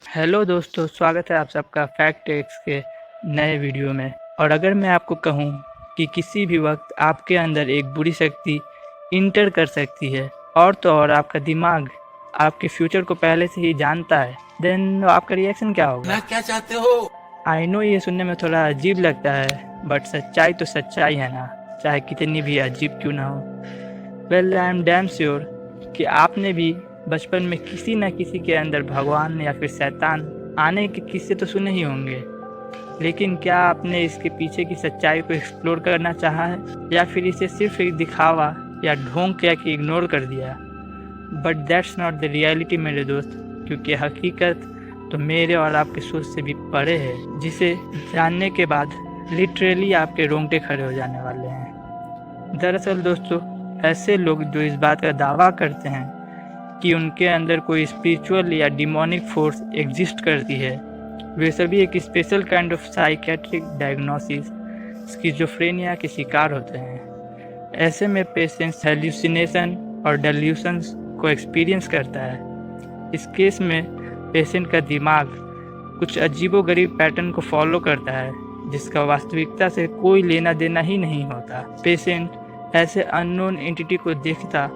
Hello दोस्तों, स्वागत है आप सबका फैक्ट टेक्स के नए वीडियो में। और अगर मैं आपको कहूँ कि किसी भी वक्त आपके अंदर एक बुरी शक्ति इंटर कर सकती है और तो और आपका दिमाग आपके फ्यूचर को पहले से ही जानता है, देन आपका रिएक्शन क्या होगा? ना क्या चाहते हो? आई नो ये सुनने में थोड़ा अजीब लगता है, बट सच्चाई तो सच्चाई है ना, चाहे कितनी भी अजीब क्यों ना हो। Well, I am damn sure कि आपने भी बचपन में किसी न किसी के अंदर भगवान या फिर शैतान आने के किस्से तो सुने ही होंगे, लेकिन क्या आपने इसके पीछे की सच्चाई को एक्सप्लोर करना चाहा है या फिर इसे सिर्फ एक दिखावा या ढोंग किया कि इग्नोर कर दिया? But that's not the reality मेरे दोस्त, क्योंकि हकीकत तो मेरे और आपके सोच से भी परे है, जिसे जानने के बाद लिटरली आपके रोंगटे खड़े हो जाने वाले हैं। दरअसल दोस्तों, ऐसे लोग जो इस बात का दावा करते हैं कि उनके अंदर कोई स्पिरिचुअल या डिमोनिक फोर्स एग्जिस्ट करती है, वे सभी एक special kind of psychiatric diagnosis schizophrenia के शिकार होते हैं। ऐसे में पेशेंट्स हेल्यूसिनेशन और डेल्यूशंस को एक्सपीरियंस करता है। इस केस में पेशेंट का दिमाग कुछ अजीबोगरीब पैटर्न को फॉलो करता है जिसका वास्तविकता से कोई लेना देना ही नहीं होता। पेशेंट ऐसे अननोन एंटिटी को देखता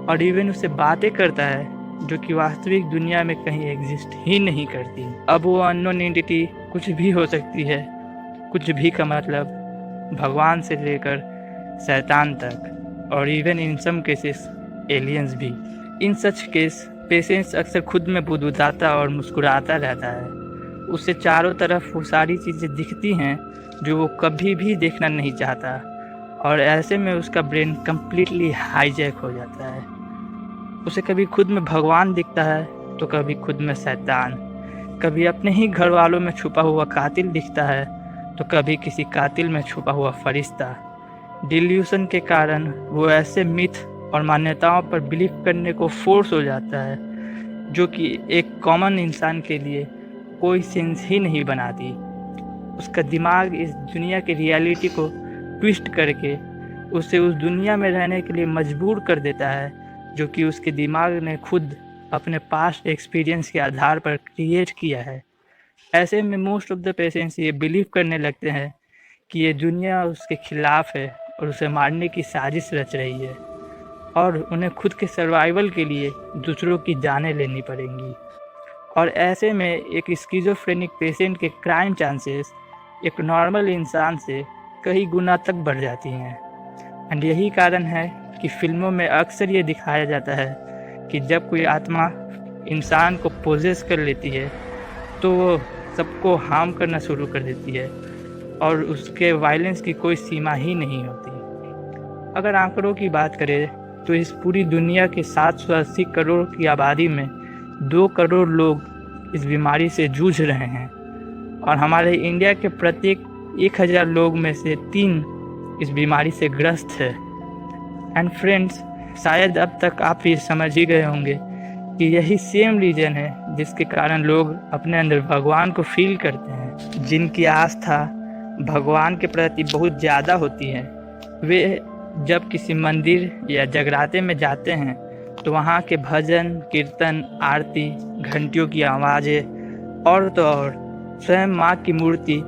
और इवन उससे बातें करता है जो कि वास्तविक दुनिया में कहीं एग्जिस्ट ही नहीं करती। अब वो अननोन एंटिटी कुछ भी हो सकती है, कुछ भी का मतलब भगवान से लेकर शैतान तक, और even in some cases aliens भी। इन सच केस पेशेंट्स अक्सर खुद में बुदबुदाता और मुस्कुराता रहता है। उससे चारों तरफ वो सारी चीज़ें दिखती हैं जो वो कभी भी देखना नहीं चाहता, और ऐसे में उसका ब्रेन कम्प्लीटली हाईजैक हो जाता है। उसे कभी खुद में भगवान दिखता है तो कभी खुद में शैतान, कभी अपने ही घर वालों में छुपा हुआ कातिल दिखता है तो कभी किसी कातिल में छुपा हुआ फरिश्ता। डिल्यूशन के कारण वो ऐसे मिथ और मान्यताओं पर बिलीव करने को फोर्स हो जाता है जो कि एक कॉमन इंसान के लिए कोई सेंस ही नहीं बनाती। उसका दिमाग इस दुनिया की रियलिटी को ट्विस्ट करके उसे उस दुनिया में रहने के लिए मजबूर कर देता है जो कि उसके दिमाग ने खुद अपने पास्ट एक्सपीरियंस के आधार पर क्रिएट किया है। ऐसे में मोस्ट ऑफ द पेशेंट्स ये बिलीव करने लगते हैं कि ये दुनिया उसके खिलाफ है और उसे मारने की साजिश रच रही है, और उन्हें खुद के सर्वाइवल के लिए दूसरों की जानें लेनी पड़ेंगी। और ऐसे में एक स्किज़ोफ्रेनिक पेशेंट के क्राइम चांसेस एक नॉर्मल इंसान से कई गुना तक बढ़ जाती हैं। एंड यही कारण है कि फिल्मों में अक्सर ये दिखाया जाता है कि जब कोई आत्मा इंसान को पोजेस कर लेती है तो वो सबको हार्म करना शुरू कर देती है और उसके वायलेंस की कोई सीमा ही नहीं होती। अगर आंकड़ों की बात करें तो इस पूरी दुनिया के 780 करोड़ की आबादी में 2 करोड़ लोग इस बीमारी से जूझ रहे हैं, और हमारे इंडिया के प्रत्येक 1000 लोग में से 3 इस बीमारी से ग्रस्त है। एंड फ्रेंड्स, शायद अब तक आप ये समझ ही गए होंगे कि यही सेम रीज़न है जिसके कारण लोग अपने अंदर भगवान को फील करते हैं। जिनकी आस्था भगवान के प्रति बहुत ज़्यादा होती है, वे जब किसी मंदिर या जगराते में जाते हैं तो वहाँ के भजन, कीर्तन, आरती, घंटियों की आवाज़ें और तो और स्वयं माँ की मूर्ति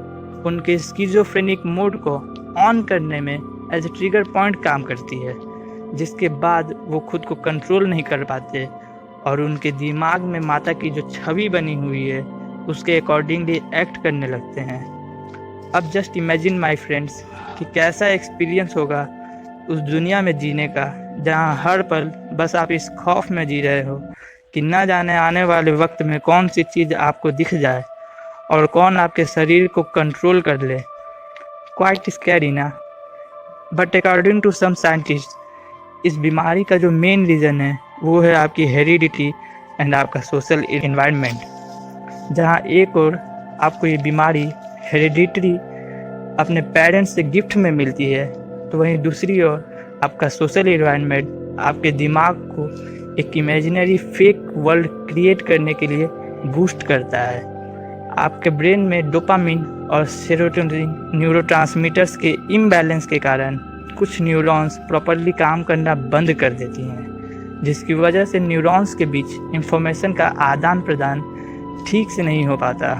उनके स्किज़ोफ्रेनिक मोड को ऑन करने में एज ए ट्रिगर पॉइंट काम करती है, जिसके बाद वो खुद को कंट्रोल नहीं कर पाते और उनके दिमाग में माता की जो छवि बनी हुई है उसके अकॉर्डिंगली एक्ट करने लगते हैं। अब जस्ट इमेजिन माय फ्रेंड्स कि कैसा एक्सपीरियंस होगा उस दुनिया में जीने का जहां हर पल बस आप इस खौफ में जी रहे हो कि ना जाने आने वाले वक्त में कौन सी चीज़ आपको दिख जाए और कौन आपके शरीर को कंट्रोल कर ले। क्वाइट स्कैरी ना? But according to some scientist इस बीमारी का जो मेन रीज़न है वो है आपकी हेरिडिटी एंड आपका सोशल इन्वायरमेंट। जहां एक और आपको ये बीमारी हेरिडिटरी अपने पेरेंट्स से गिफ्ट में मिलती है, तो वहीं दूसरी ओर आपका सोशल इन्वायरमेंट आपके दिमाग को एक इमेजिनरी फेक वर्ल्ड क्रिएट करने के लिए बूस्ट करता है। आपके ब्रेन में डोपामिन और सेरोटोनिन न्यूरोट्रांसमीटर्स के इम्बैलेंस के कारण कुछ न्यूरॉन्स प्रॉपरली काम करना बंद कर देती हैं, जिसकी वजह से न्यूरॉन्स के बीच इंफॉर्मेशन का आदान प्रदान ठीक से नहीं हो पाता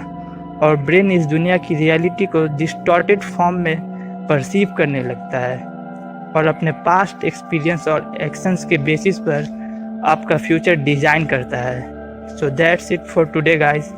और ब्रेन इस दुनिया की रियलिटी को डिस्टॉर्टेड फॉर्म में परसीव करने लगता है और अपने पास्ट एक्सपीरियंस और एक्शंस के बेसिस पर आपका फ्यूचर डिज़ाइन करता है। So that's it for today guys.